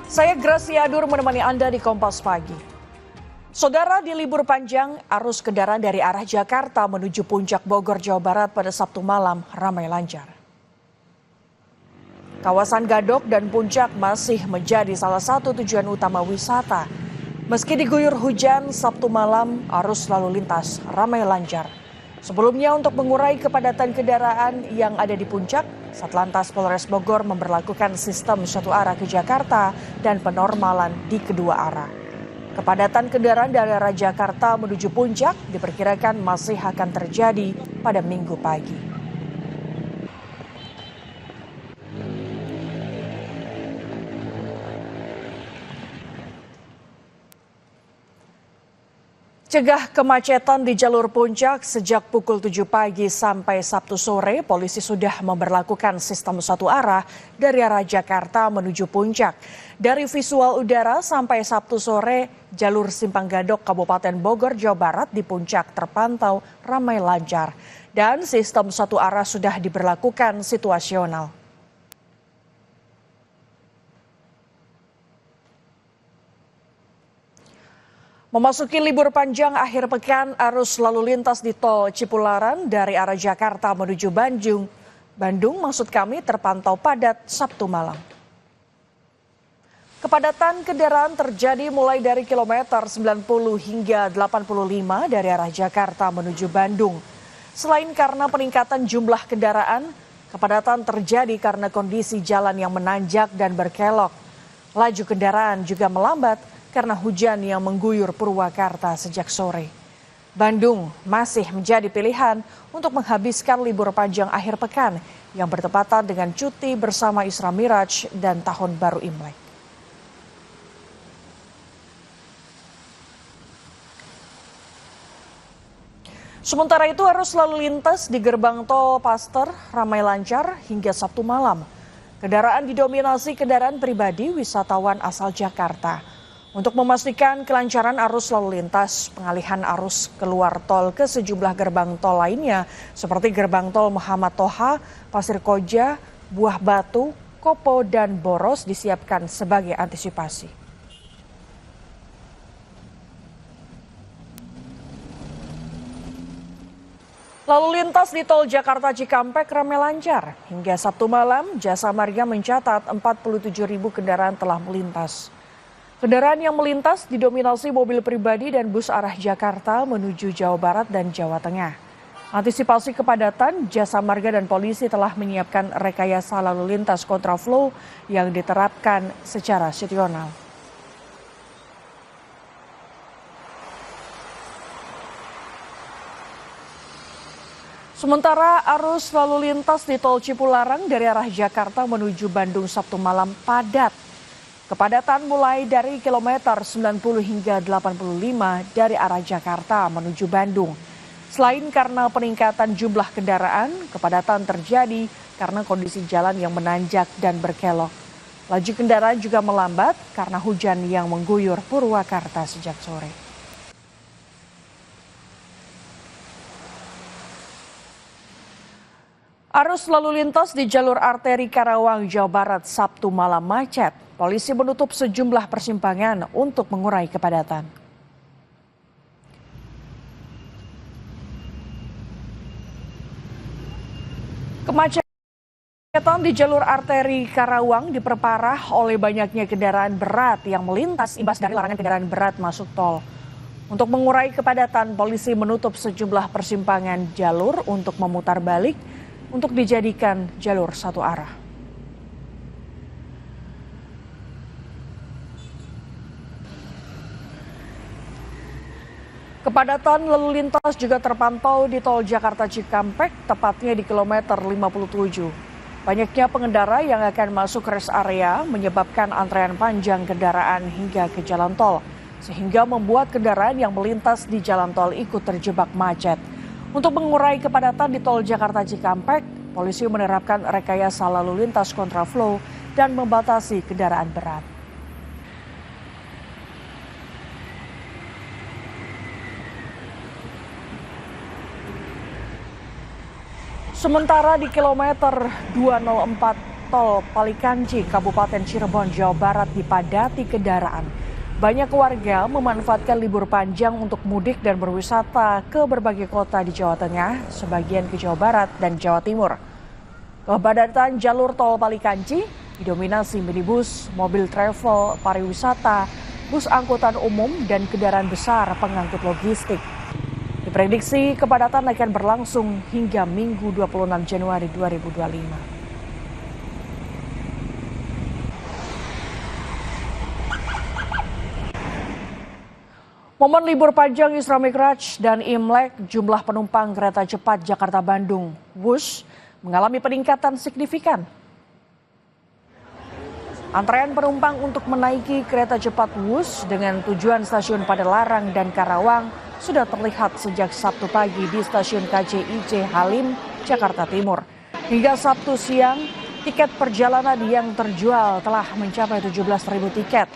Saya Gracia Adur menemani Anda di Kompas Pagi. Saudara, di libur panjang, arus kendaraan dari arah Jakarta menuju Puncak Bogor, Jawa Barat pada Sabtu malam ramai lancar. Kawasan Gadok dan Puncak masih menjadi salah satu tujuan utama wisata. Meski diguyur hujan, Sabtu malam arus lalu lintas ramai lancar. Sebelumnya untuk mengurai kepadatan kendaraan yang ada di Puncak, Satlantas Polres Bogor memberlakukan sistem satu arah ke Jakarta dan penormalan di kedua arah. Kepadatan kendaraan dari arah Jakarta menuju Puncak diperkirakan masih akan terjadi pada Minggu pagi. Cegah kemacetan di jalur Puncak sejak pukul 7 pagi sampai Sabtu sore, polisi sudah memberlakukan sistem satu arah dari arah Jakarta menuju Puncak. Dari visual udara sampai Sabtu sore, jalur Simpang Gadok Kabupaten Bogor, Jawa Barat di Puncak terpantau ramai lancar. Dan sistem satu arah sudah diberlakukan situasional. Memasuki libur panjang akhir pekan, arus lalu lintas di tol Cipularang dari arah Jakarta menuju Bandung terpantau padat Sabtu malam. Kepadatan kendaraan terjadi mulai dari kilometer 90 hingga 85 dari arah Jakarta menuju Bandung. Selain karena peningkatan jumlah kendaraan, kepadatan terjadi karena kondisi jalan yang menanjak dan berkelok. Laju kendaraan juga melambat karena hujan yang mengguyur Purwakarta sejak sore. Bandung masih menjadi pilihan untuk menghabiskan libur panjang akhir pekan yang bertepatan dengan cuti bersama Isra Miraj dan Tahun Baru Imlek. Sementara itu arus lalu lintas di gerbang tol Paster ramai lancar hingga Sabtu malam. Kendaraan didominasi kendaraan pribadi wisatawan asal Jakarta. Untuk memastikan kelancaran arus lalu lintas, pengalihan arus keluar tol ke sejumlah gerbang tol lainnya seperti gerbang tol Muhammad Toha, Pasir Koja, Buah Batu, Kopo, dan Boros disiapkan sebagai antisipasi. Lalu lintas di tol Jakarta Cikampek ramai lancar. Hingga Sabtu malam, Jasa Marga mencatat 47.000 kendaraan telah melintas. Kendaraan yang melintas didominasi mobil pribadi dan bus arah Jakarta menuju Jawa Barat dan Jawa Tengah. Antisipasi kepadatan, Jasa Marga dan polisi telah menyiapkan rekayasa lalu lintas kontraflow yang diterapkan secara situasional. Sementara arus lalu lintas di tol Cipularang dari arah Jakarta menuju Bandung Sabtu malam padat. Kepadatan mulai dari kilometer 90 hingga 85 dari arah Jakarta menuju Bandung. Selain karena peningkatan jumlah kendaraan, kepadatan terjadi karena kondisi jalan yang menanjak dan berkelok. Laju kendaraan juga melambat karena hujan yang mengguyur Purwakarta sejak sore. Arus lalu lintas di jalur arteri Karawang, Jawa Barat Sabtu malam macet. Polisi menutup sejumlah persimpangan untuk mengurai kepadatan. Kemacetan di jalur arteri Karawang diperparah oleh banyaknya kendaraan berat yang melintas imbas dari larangan kendaraan berat masuk tol. Untuk mengurai kepadatan, polisi menutup sejumlah persimpangan jalur untuk memutar balik untuk dijadikan jalur satu arah. Kepadatan lalu lintas juga terpantau di tol Jakarta Cikampek, tepatnya di kilometer 57. Banyaknya pengendara yang akan masuk rest area menyebabkan antrean panjang kendaraan hingga ke jalan tol, sehingga membuat kendaraan yang melintas di jalan tol ikut terjebak macet. Untuk mengurai kepadatan di tol Jakarta Cikampek, polisi menerapkan rekayasa lalu lintas kontraflow dan membatasi kendaraan berat. Sementara di kilometer 204 Tol Palikanci, Kabupaten Cirebon, Jawa Barat dipadati kendaraan. Banyak warga memanfaatkan libur panjang untuk mudik dan berwisata ke berbagai kota di Jawa Tengah, sebagian ke Jawa Barat dan Jawa Timur. Kepadatan jalur Tol Palikanci didominasi minibus, mobil travel, pariwisata, bus angkutan umum, dan kendaraan besar pengangkut logistik. Diprediksi kepadatan akan berlangsung hingga Minggu 26 Januari 2025. Momen libur panjang Isra Mi'raj dan Imlek, jumlah penumpang kereta cepat Jakarta-Bandung Wush mengalami peningkatan signifikan. Antrean penumpang untuk menaiki kereta cepat Wush dengan tujuan stasiun Padalarang dan Karawang sudah terlihat sejak Sabtu pagi di stasiun KCIC Halim, Jakarta Timur. Hingga Sabtu siang, tiket perjalanan yang terjual telah mencapai 17.000 tiket.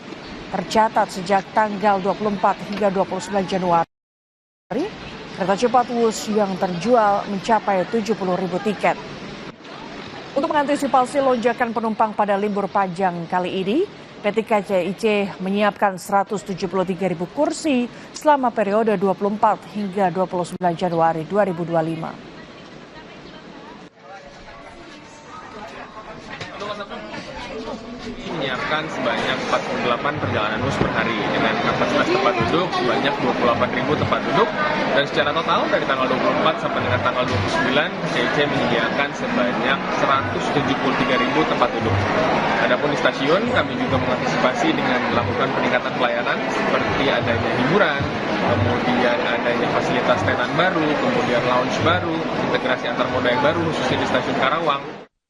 Tercatat sejak tanggal 24 hingga 29 Januari, kereta cepat Wush yang terjual mencapai 70.000 tiket. Untuk mengantisipasi lonjakan penumpang pada libur panjang kali ini, PT KCIC menyiapkan 173.000 kursi selama periode 24 hingga 29 Januari 2025. Menyiapkan sebanyak 48 perjalanan bus per hari dengan kapasitas tempat duduk sebanyak 28.000 tempat duduk, dan secara total dari tanggal 24 sampai dengan tanggal 29 KCIC menyediakan sebanyak 173.000 tempat duduk. Adapun di stasiun kami juga mengantisipasi dengan melakukan peningkatan pelayanan seperti adanya hiburan, kemudian adanya fasilitas tenan baru, kemudian lounge baru, integrasi antar moda yang baru khususnya di stasiun Karawang.